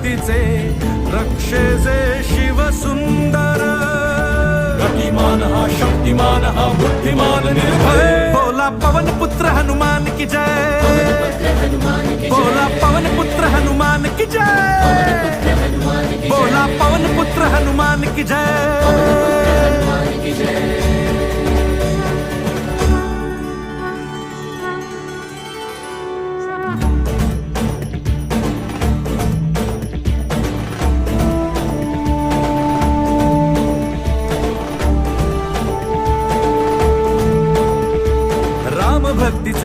शक्तीचे रक्षे जे शिव सुंदर गतिमान हा शक्तिमान हा बुद्धिमान निर्भय बोला पवन पुत्र हनुमान की जय बोला पवन पुत्र हनुमान की जय बोला पवन पुत्र हनुमान की जय